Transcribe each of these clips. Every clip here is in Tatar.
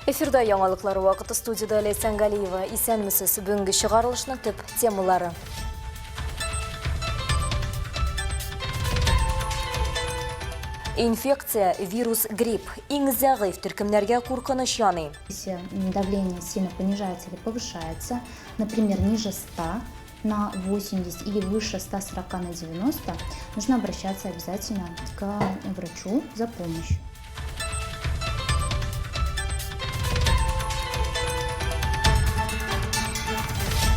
Эфирда яңалыклар вакыты, студияда Лейсан Галиева. Исәнмесез, бүгенге чыгарылышның төп темалары. Инфекция, вирус, грипп. Иң зәгыйфь төркемнәргә куркыныч яный. Если давление сильно понижается или повышается, например, ниже 100 на 80 или выше 140 на 90, нужно обращаться обязательно к врачу за помощью.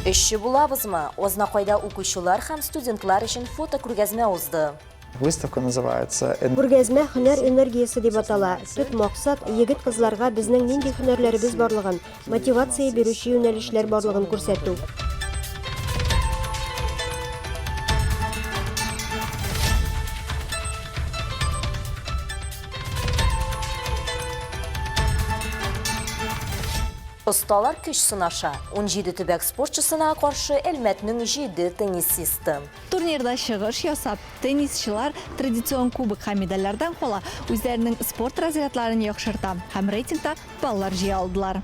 Эшче булабызмы? Ознакайда укучылар һәм студентлар өчен фотокүргәзмә узды. Выставка называется Күргәзмә һөнәр энергиясе дип атала. Төп максат егет-кызларга безнең нинди һөнәрләребез барлыгын, мотивация бирүче юнәлешләр барлыгын күрсәтү. Осталар көч сынаша. 17 төбәк спортчысына каршы Әлмәтнең 7 теннисисты. Турнирда чыгыш ясап, теннисчылар традицион кубок һәм медальләрдән кала үзләренең спорт разрядларын яхшырта һәм рейтингта баллар җыя алдылар.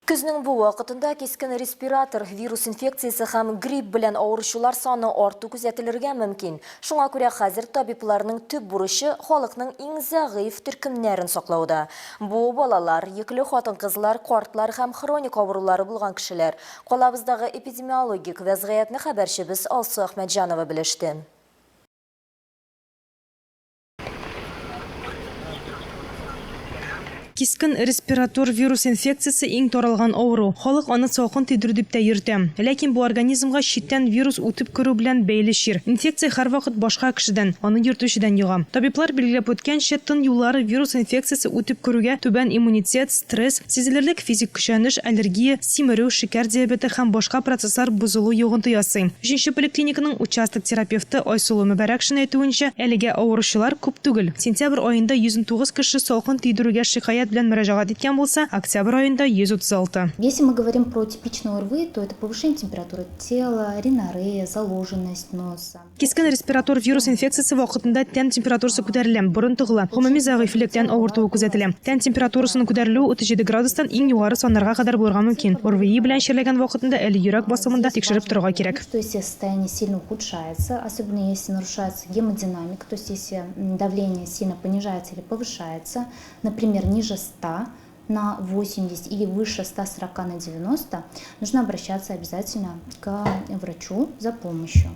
Көзнең бу вакытында кескен респиратор, вирус инфекциясы һәм грипп белән авыручылар саны арту күзәтелергә мөмкин. Шуңа күрә хәзер табибларның төп бурычы халыкның иң зәгыйфь төркемнәрен саклауда. Бу балалар, йөкле хатын-кызлар, картлар һәм хроник авырулары булган кешеләр. Калабыздагы эпидемиологик вәзгыятьне хәбәрчебез Алсу Әхмәтҗанова белеште. Кискен респиратор вирус инфекциясы иң таралган авыру. Халык аны салкын тидер дип тә йөртә. Ләкин бу организмга читтән вирус үтеп керү белән бәйле чир. Инфекция һәрвакыт башка кешедән, аны йөртүчедән юга. Табиблар билгеләп үткәнчә, тын юллары вирус инфекциясы үтеп керүгә түбән иммунитет, стресс, сизелерлек физик көчәнеш, аллергия, симерү, шикәр диабеты һәм башка процесслар бозылу йогынты ясый. 3нче поликлиниканың участок терапевты Айсулу Мөбәрәкшин әйтүенчә, әлегә авыручылар күп түгел. Сентябрь аенда 109 кеше салкын тидерүгә шикаят белән мөрәҗәгать иткән булса, октябрь аенда 136. Если мы говорим про типичные ОРВИ, то это повышение температуры тела, ринорея, заложенность носа. Кискен респиратор вирус инфекциясы вакытында тән температурасы күтәрелә, бурын тыгыла, гомуми зәгыйфьлектән авыртуы күзәтелә. Тән температурасының күтәрелүе 37 градустан иң югары саннарга кадәр булырга мөмкин. ОРВИ белән чирләгән вакытында әле йөрәк басымында тикшереп торырга кирәк. То есть если состояние сильно ухудшается, особенно если нарушается гемодинамика, то есть если давление сильно понижается или повышается, например, ниже 100 на 80 или выше 140 на 90, нужно обращаться обязательно к врачу за помощью.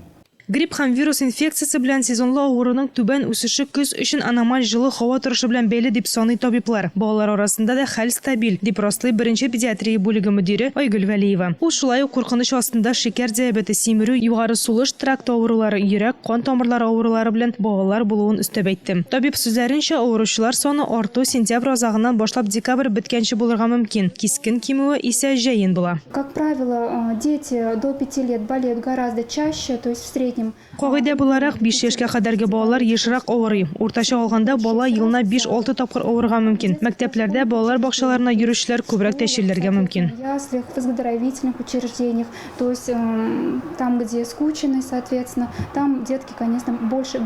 Грипп һәм вирус инфекциясы белән сезонлы авыруның түбән үсеше көз өчен аномаль җылы һава торышы белән бәйле дип саный табиблар. Балалар арасында да хәл стабиль, дип раслый беренче педиатрия бүлеге мөдире Айгөл Вәлиева. Ул шулай ук куркыныч астында шикәр диабеты, симерү, югары сулыш тракты авырулары, йөрәк, кан тамырлары авырулары белән балалар булуын өстәп әйтте. Табиб сүзләренчә, авыручылар саны арту сентябрь азагыннан башлап декабрь беткәнче булырга мөмкин. Кискен кимүе исә җәен була. Как правило, дети до 5 лет болеют гораздо чаще, то есть в среднем. Кагыйдә буларак 5 яшькә кадәрге балалар ешрак авырый. Уртача алганда бала елына 5-6 тапкыр авырырга мөмкин. Мәктәпләрдә балалар бакчаларына йөрүчеләр күбрәк тәшилләргә мөмкин. В яслях, в оздоровительных учреждениях, то есть там, где скученность, соответственно, там детки, конечно,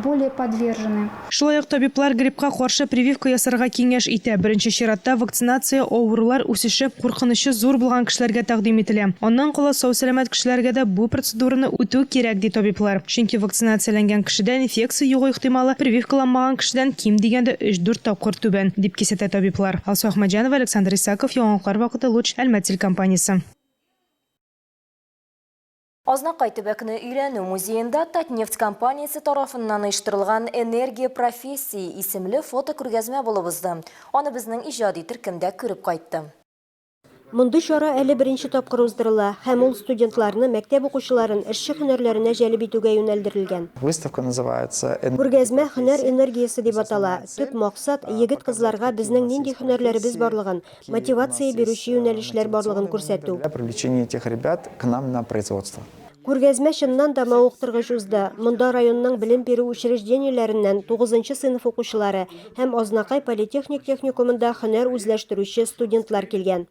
более подвержены. Шулай ук табиблар гриппка каршы прививка ясарга киңәш итә. Беренче чиратта вакцинация авырулар үсеше куркынычы зур булган кешеләргә тәкъдим ителә. Аннан кала сау-сәламәт кешеләргә дә бу процедураны үтү кирәк ди табиблар. Чөнки вакцинацияләнгән кешедә инфекция югы ихтималы прививкаланмаган кешедән ким дигәндә 3-4 тапкыр түбән, дип кисәтә табиблар. Алсу Әхмәтҗанова, Александр Исаков, Яңалыклар вакыты, Луч, Әлмәт телекомпаниясе. Азнакай төбәкне өйрәнү музеенда Татнефть компаниясе тарафыннан оештырылган «Энергия профессии» исемле фотокүргәзмә булып узды. Аны безнең иҗади төркемдә күреп кайтты. Мондый чара әле беренче тапкыр уздырыла һәм ул студентларны, мәктәп укучыларын эшче һөнәрләренә җәлеп итүгә юнәлдерелгән. Выставка называется Күргәзмә һөнәр энергиясе дип атала. Төп максат егет-кызларга безнең нинди һөнәрләребез барлыгын, мотивация бирүче юнәлешләр барлыгын күрсәтү. для привлечения этих ребят к нам на производство. Күргәзмә чыннан да мавыктыргыч узды. Монда районның белем бирү учреждениеләреннән 9-нчы сыйныф укучылары һәм Азнакай политехник техникумында һөнәр үзләштерүче студентлар килгән.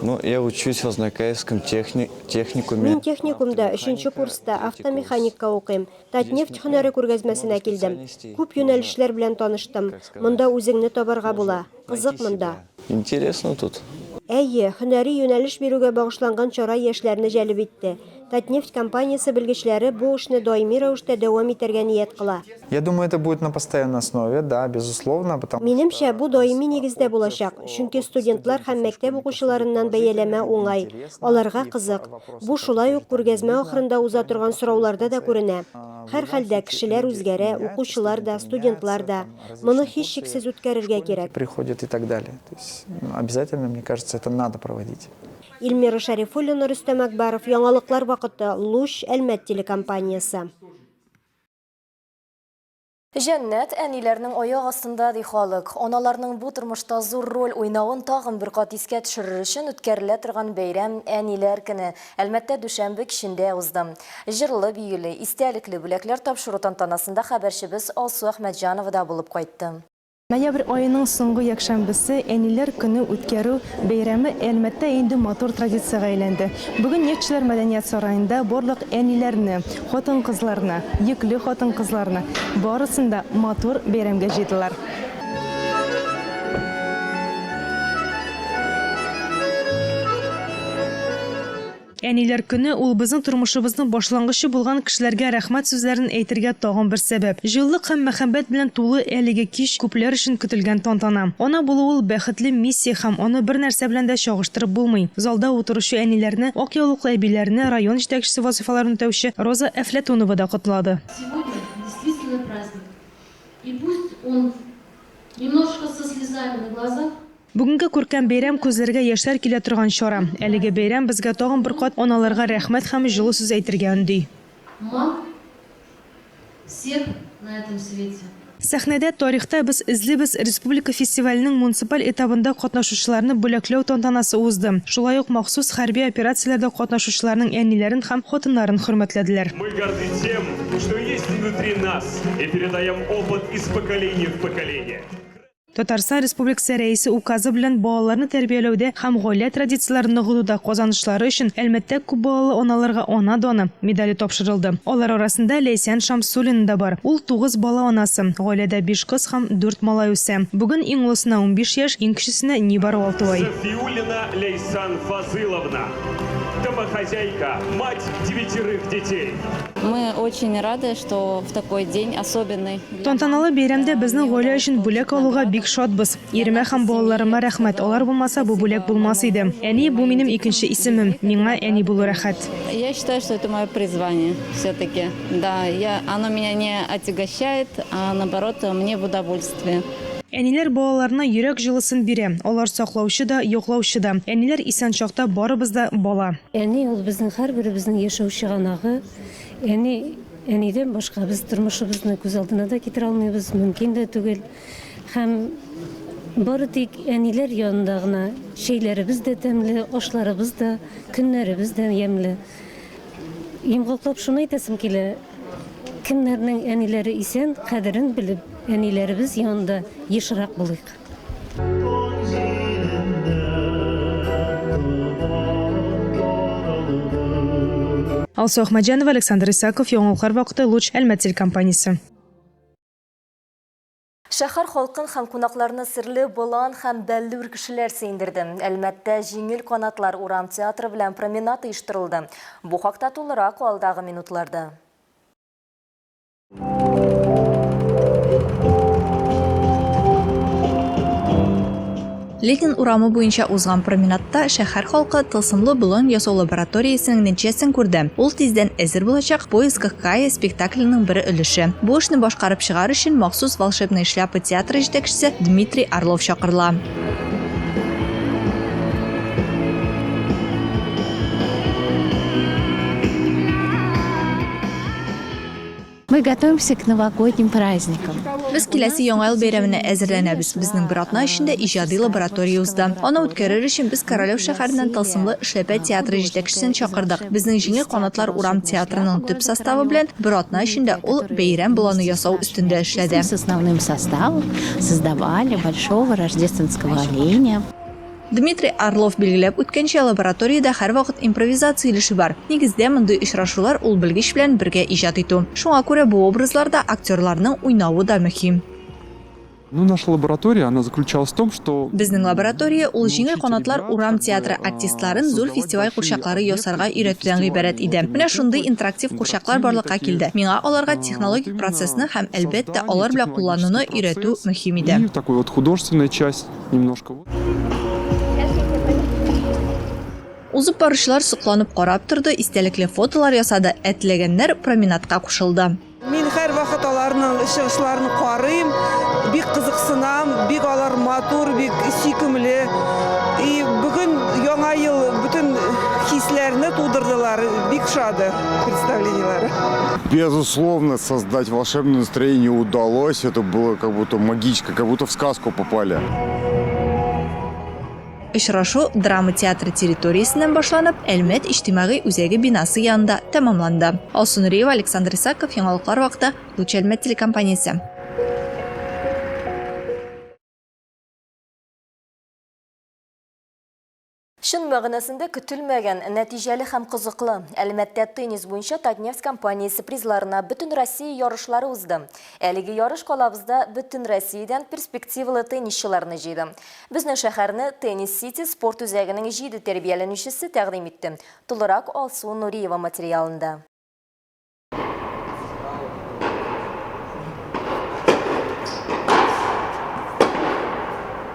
Ну, я учусь в Азнакаевском техникуме. Мин техникумда 3-нче курста автомеханикка укыйм. Татнефть һөнәре күргәзмәсенә килдем. Күп юнәлешләр белән таныштым. Монда үзеңне табарга була. Кызык монда. Интересно тут. Әйе, һөнәри юнәлеш бирүгә багышланган чара яшьләрне җәлеп итте. Татнефть компаниясе белгечләре бу эшне даими рәвештә дәвам итәргә ният кыла. Я думаю, это будет на постоянной основе, да, безусловно, потому Минемчә, бу даими нигездә булачак, чөнки студентлар һәм мәктәп укучыларыннан бәяләмә уңай. Аларга кызык. Бу шулай ук күргәзмә ахырында уза торган сорауларда да күренә. Һәр хәлдә кешеләр үзгәрә, укучылар да, студентлар да. Моны һичшиксез үткәрергә кирәк. приходит и так далее. То есть, обязательно, мне кажется, это надо проводить. Илмира Шарифуллина, Рөстәм Әкбаров, Яңалыклар вакыты, Луч, Әлмәт телекомпаниясе. Җәннәт әниләрнең аяк астында ди халык. Аналарның бу тормышта зур роль уйнавын тагын бер кат искә төшерер өчен үткәрелә торган бәйрәм әниләр көне Әлмәттә дүшәмбе кичендә узды. Җырлы, биюле, истәлекле бүләкләр тапшыру тантанасында хәбәрчебез Алсу Әхмәтҗанова да булып кайтты. Ноябрь айының соңгы якшәмбесе әниләр көне үткәрү бәйрәме Әлмәттә инде матур традициягә әйләнде. Бүген Нефтьчеләр мәдәният сараенда барлык әниләрне, хатын-кызларны, йөкле хатын-кызларны барысын да матур бәйрәмгә җыйдылар. Әниләр көне ул безнең тормышыбызның башлангычы булган кешеләргә рәхмәт сүзләрен әйтергә тагын бер сәбәп. Җылылык һәм мәхәббәт белән тулы әлеге кич күпләр өчен көтелгән тантана. Ана булу ул бәхетле миссия һәм аны бер нәрсә белән дә чагыштырып булмый. Залда утыручы әниләрне, ак яулыклы әбиләрне район җитәкчесе вазифаларын үтәүче Роза Әфләтунова да котлады. Сегодня действительно праздник. И пусть он немножко со слезами на глазах. Бүгенге күркәм бәйрәм күзләргә яшьләр килә торган чара. Әлеге бәйрәм безгә тагын бер кат аналарга рәхмәт һәм җылы сүз әйтергә өнди. Мам всех на этом свете. Сәхнәдә тарихта без излебез республика фестиваленең муниципаль этабында катнашучыларны бүләкләү тантанасы узды. Шулай ук махсус хәрби операцияләрдә катнашучыларның әниләрен һәм хатыннарын хөрмәтләделәр. Мы горды тем, что есть внутри нас, и передаем опыт из поколения в поколение. Татарстан Республикасы рәисе указы белән балаларны тәрбияләүдә һәм гаилә традицияләрен ныгытуда казанышлары өчен Әлмәттә күп балалы аналарга ана даны медале тапшырылды. Алар арасында Ләйсән Шамсуллина да бар. Ул 9 бала анасы. Гаиләдә 5 кыз һәм 4 малай үсә. Бүген иң улысына 15 яшь, иң кечесенә нибары 6 ай. Софиуллина Лейсан Фазыловна, домохозяйка, мать 9 детей. Мы очень рады, что в такой день особенный. Тантаналы бәйрәмдә безнең гаилә өчен бүләк алуга бик шатбыз. Иремә һәм балаларыма рәхмәт. Алар булмаса бу бүләк булмас иде. Әни бу минем икенче исемем. Миңа әни булу рәхәт. Я считаю, что это мое призвание все-таки. Да, оно меня не отягощает, а наоборот, мне в удовольствие. Әниләр балаларына йөрәк җылысын бирә. Алар саклаучы да, яклаучы да. Әниләр исән чакта барыбыз да бала. Әни ул безнең һәрберебезнең яшәү чыганагы. Әнидән башка без тормышыбызны күз алдына да китерә алмыйбыз, мөмкин дә түгел. Һәм бары тик әниләр янында гына шәйләребез дә тәмле, ашларыбыз да, көннәребез дә ямьле. Йомгаклап шуны әйтәсем килә. Кемнәрнең әниләре исән, кадерен белеп, әниләребез янында ешрак булыйк. Алсу Әхмәтҗанова, Александр Исаков, Яңалыклар вакыты, Луч, Әлмәт телекомпаниясе. Шәһәр халкын һәм кунакларны серле болан һәм бәллүр кешеләр сөендерде. Әлмәттә җиңел канатлар урам театры белән променад оештырылды. Бу хакта тулырак алдагы минутларда. Ленин урамы буенча узган променадта шәһәр халкы тылсымлы болан ясау лабораториясенең нәтиҗәсен күрде. Ул тиздән әзер булачак поиск Кая спектакленең бер өлеше. Бу эшне башкарып чыгар өчен махсус волшебный шляпа театры җитәкчесе Дмитрий Орлов чакырыла. Мы готовимся к новогодним праздникам. Biz kilasi Яңа ел бәйрәменә әзерләнәбез. Безнең бер атна эчендә иҗади лаборатория узды. Аны үткәрер өчен без Королев шәһәреннән тылсымлы эшләпә театры җитәкчесен чакырдык. Безнең җиңел канатлар урам театрының төп составы белән бер атна эчендә ул бәйрәм боланы ясау үстендә эшләде. С основным составом создавали большого рождественского оленя. Дмитрий Орлов билгеләп үткәнчә лабораториядә һәрвакыт импровизация өлеше бар. Нигездә мондый очрашулар ул белгеч белән бергә иҗат итү. Шуңа күрә бу образларда актерларның уйнавы да мөһим. Наша лаборатория, она заключалась в том, что... Безнең лаборатория ул җиңел канатлар урам театры артистларын зур фестиваль курчаклары ясарга өйрәтүдән гыйбарәт иде. Менә шундый интерактив курчаклар барлыкка килде. Миңа аларга технологик процессны һәм әлбәттә алар белән куллануны өйрәтү мөһим иде. И такой вот художественная часть немножко. Узып баручылар сокланып карап торды, истәлекле фотолар ясады, әтләгәннәр променадка кушылды. Мин һәрвакыт аларның чыгышларын карыйм, бик кызыксынам, бик алар матур, бик сөйкемле. И бүген яңа ел бүтән хисләрне тудырдылар, бик шады представлениеләре. Безусловно, создать волшебное настроение удалось. Это было как будто магическое, как будто в сказку попали. Очрашу драма театры территориясеннән башланып, Әлмәт иҗтимагый үзәге бинасы янында тәмамланды. Алсу Нуриева, Александр Исаков, Яңалыклар вакыты, Луч Әлмәт телекомпаниясе. Шын мәгънәсендә көтелмәгән, нәтиҗәле һәм кызыклы. Әлмәттә теннис буенча Татнефть компаниясе призларына бөтен Россия ярышлары узды. Әлеге ярыш калабызда бөтен Россиядән перспективалы теннисчыларны җыйды. Безнең шәһәрне Теннис Сити спорт үзәгенең 7 тәрбияләнүчесе тәкъдим итте. Тулырак Алсу Нуриева материалында.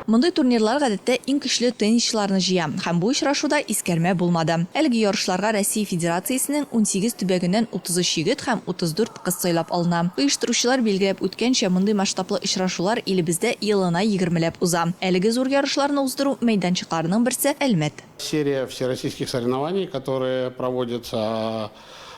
Мондый турнирлар гадәттә иң көчле теннисчыларны җыя, һәм бу очрашуда искәрмә булмады. Әлеге ярышларга Россия Федерациясенең 18 төбәгеннән 33 егет һәм 34 кыз сайлап алына. Оештыручылар билгеләп үткәнчә, мондый масштаблы очрашулар илебездә елына 20ләп уза. Әлеге зур ярышларны уздыру мәйданчыкларының берсе Әлмәт. Серия всероссийских соревнований, которые проводятся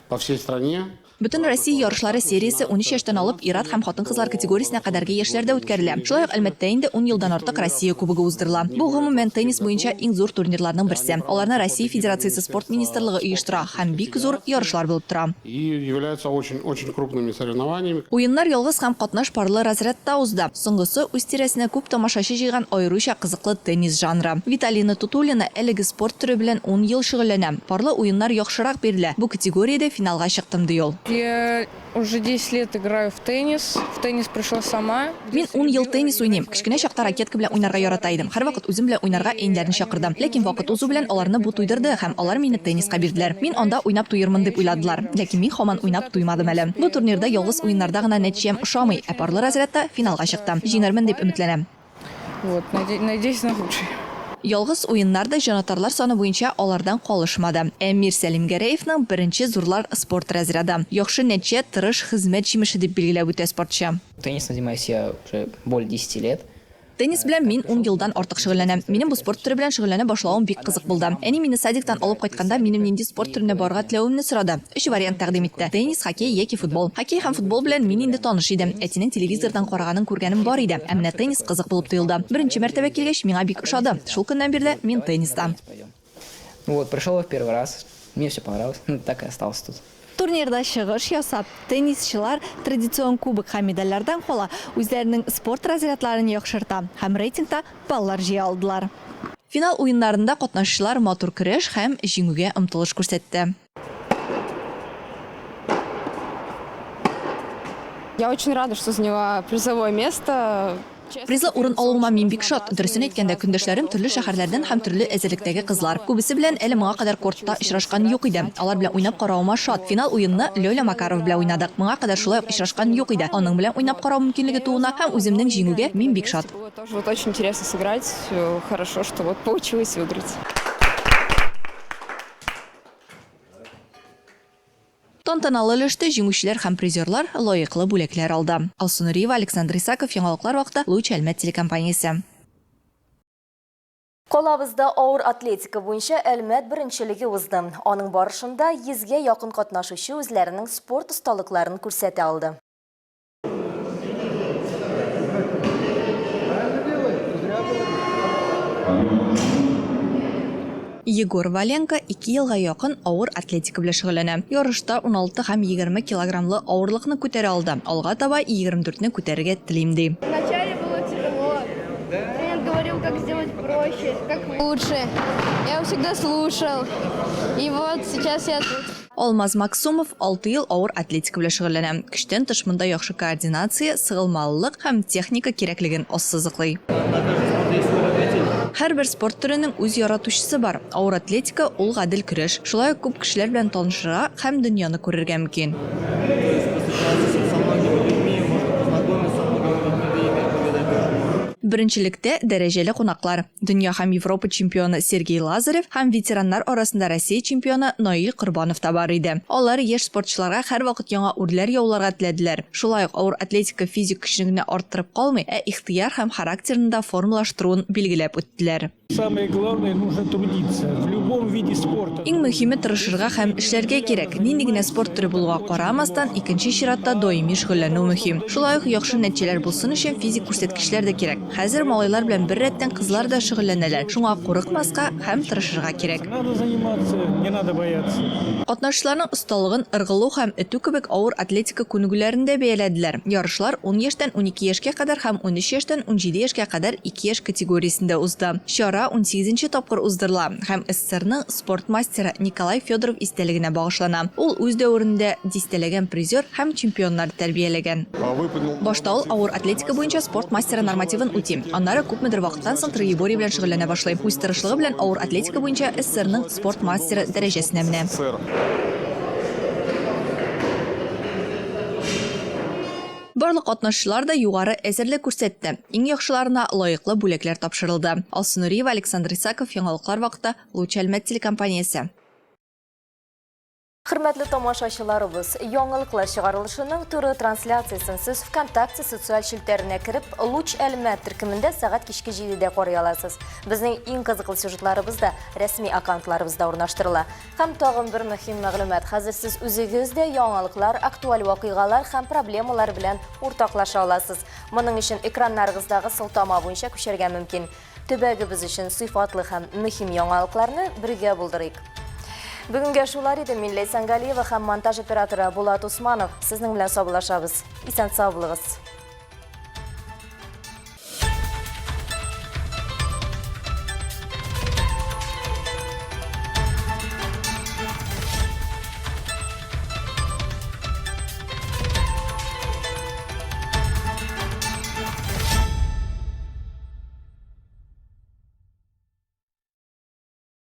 по всей стране. Бөтен Россия ярышлары сериясе 13 яшьтән алып ир-ат һәм хатын-кызлар категориясенә кадәрге яшьләрдә үткәрелә. Шулай ук Әлмәттә инде 10 елдан артык Россия кубогы уздырыла. Бу гомумән теннис буенча иң зур турнирларның берсе. Аларны Россия Федерациясе спорт министрлыгы оештыра һәм бик зур ярышлар булып тора. И являются очень крупными соревнованиями. Уеннар ялгыз һәм катнаш парлы разрядта узды. Соңгысы үз тирәсенә күп тамашачы җыйган аеруча кызыклы теннис жанры. Виталина Тутулина әлеге спорт түре белән 10 ел шөгыльләнә. Парлы уеннар яхшырак бирелә. Бу категориядә финалга чыктым ди ул. Уже 10 лет играю в теннис. В теннис пришла сама. Мин 10 ел теннис уйныйм. Кечкенә чакта ракетка белән уйнарга ярата идем. Һәрвакыт үзем белән уйнарга әниләрне чакырдым. Ләкин вакыт узу белән аларны бу туйдырды һәм алар мине тенниска бирделәр. Мин анда уйнап туйырмын дип уйладылар. Ләкин мин һаман уйнап туймадым әле. Бу турнирда ялгыз уеннарда гына нәтиҗәм ошамый, ә парлы разрядта финалга чыктым. Җиңәрмен дип өметләнәм. Вот, надеюсь на лучшее. Ялгыз уеннарда җанатарлар саны буенча алардан калышмады. Әмир Сәлимгәрәевнең беренче зурлар спорт разряды. Яхшы нәтиҗә тырыш хезмәт җимеше дип билгеләп үтә спортчы. Теннисом занимаюсь я уже более 10 лет. Теннис белән мин 10 елдан артык шөгыльләнәм. Минем бу спорт түре белән шөгыльләнә башлавым бик кызык булды. Әни мине садиктан алып кайтканда минем нинди спорт түренә барырга теләвемне сорады. 3 вариант тәкъдим итте. Теннис, хоккей яки футбол. Хоккей һәм футбол белән мин инде таныш идем. Әтинең телевизордан караганын күргәнем бар иде. Ә менә теннис кызык булып тоелды. Беренче мәртәбә килгәч, миңа бик ошады. Шул көннән бирле мин тенниста. Вот, пришел в первый раз. Мне все понравилось. Так и остался тут. Турнирда чыгыш ясап, теннисчылар традицион кубок һәм медальләрдән кала үзләренең спорт разрядларын яхшырта һәм рейтингта баллар җыя алдылар. Финал уеннарында катнашучылар матур көрәш һәм җиңүгә омтылыш күрсәтте. Я очень рада, что заняла призовое место. Призлы урын алуыма мин бик шат. Дөресен әйткәндә, көндәшләрем төрле шәһәрләрдән һәм төрле әзерлектәге кызлар. Күбесе белән әле моңа кадәр кортта очрашкан юк иде. Алар белән уйнап каравыма шат. Финал уенны Лёля Макаров белән уйнадык. Моңа кадәр шулай очрашкан юк иде. Аның белән уйнап карау мөмкинлеге туына һәм үземнең җиңүгә мин бик шат. Тоже вот очень интересно сыграть. Хорошо, что вот получилось выиграть. Тантаналы өлештә җиңүчеләр һәм призерлар лаеклы бүләкләр алды. Алсу Нуриева, Александр Исаков, Яңалыклар вакыты, Луч Әлмәт телекомпаниясе. Қолабызда ауыр атлетика бойынша әлмәт біріншілігі узды. Оның барышында 100-ге якын катнашучы үзләренең спорт осталыкларын күрсәтә алды. Егор Валенко 2 елга якын авыр атлетика белән шөгыльләнә. Ярышта 16 һәм 20 килограммлы авырлыкны күтәрә алды. Алга таба 24-не күтәрергә телим ди. Вначале было тяжело. Тренер говорил, как сделать проще, как лучше. Я всегда слушал. И вот сейчас я тут. Алмаз Максумов 6 ел авыр атлетика белән шөгыльләнә. Көчтән тыш монда яхшы координация, сыгылмалылык һәм техника кирәклеген ассызыклый. Һәрбер спорт түренең үз яратучысы бар. Авыр атлетика ул гадел көрәш. Шулай ук күп кешеләр белән танышырга һәм дөньяны күрергә мөмкин. Беренчелектә дәрәҗәле кунаклар. Дөнья һәм Европа чемпионы Сергей Лазарев һәм ветераннар арасында Россия чемпионы Наил Корбанов та бар иде. Алар яшь спортчыларга һәрвакыт яңа үрләр яуларга теләделәр. Шулай ук авыр атлетика физик көчлегенә арттырып калмый, ихтыяр һәм характерын да формалаштыруын билгеләп үттеләр. Самое главное, нужно трудиться в любом виде спорта. Иң мөһиме тырышырга һәм эшләргә кирәк. Нинди генә спорт түре булуга карамастан, икенче чиратта даими шөгыльләнү мөһим. Шулай ук яхшы нәтиҗәләр булсын өчен физик күрсәткечләр дә кирәк. Хәзер малайлар белән бер рәттән кызлар да шөгыльләнәләр. Шуңа курыкмаска һәм тырышырга кирәк. Надо заниматься, не надо бояться. Катнашчыларның осталыгын ыргылу һәм өтү кебек авыр атлетика күнегүләрендә бәяләделәр. Ярышлар 10 яшьтән 12 яшькә кадәр һәм 13 яшьтән 17 яшькә кадәр 2 яшь категориясендә узды. Чара 18-нче тапкыр уздырыла һәм СССРның спорт мастеры Николай Федоров истәлегенә багышлана. Ул үз дәверендә дистәләгән призер һәм чемпионнар тәрбияләгән. Башта ул авыр атлетика буенча спорт мастеры нормативын үти. Аннары күпмедер вакыттан соң троеборье белән шөгыльләнә башлый. Үз тырышлыгы белән авыр атлетика буенча СССРның спорт мастеры дәрәҗәсенә менә. Барлык катнашчылар да югары әзерлек күрсәтте. Иң яхшыларына лаеклы бүләкләр тапшырылды. Алсынуриева, Александр Исаков, Яңалыклар вакыты, Луч Әлмәт телекомпаниясе. Хөрмәтле тамашачыларыбыз, яңалыклар чыгарылышының туры трансляциясын сез ВКонтакте социаль челтәренә кереп, Луч Әлмәт төркемендә сәгать кичке 7-дә карый аласыз. Безнең иң кызыклы сюжетларыбыз да рәсми аккаунтларыбызда урнаштырыла. Һәм тагын бер мөһим мәгълүмат: хәзер сез үзегездә яңалыклар, актуаль вакыйгалар һәм проблемалар белән уртаклаша аласыз. Моның өчен экраннарыгыздагы сылтама буенча күчәргә мөмкин. Төбәгебез өчен сыйфатлы һәм мөһим яңалыкларны бергә булдырыйк. Бүгінге шулар иде. Мин Ләйсән Галиева һәм монтаж операторы Булат Усманов. Сезнең белән саубуллашабыз. Исән сау булыгыз.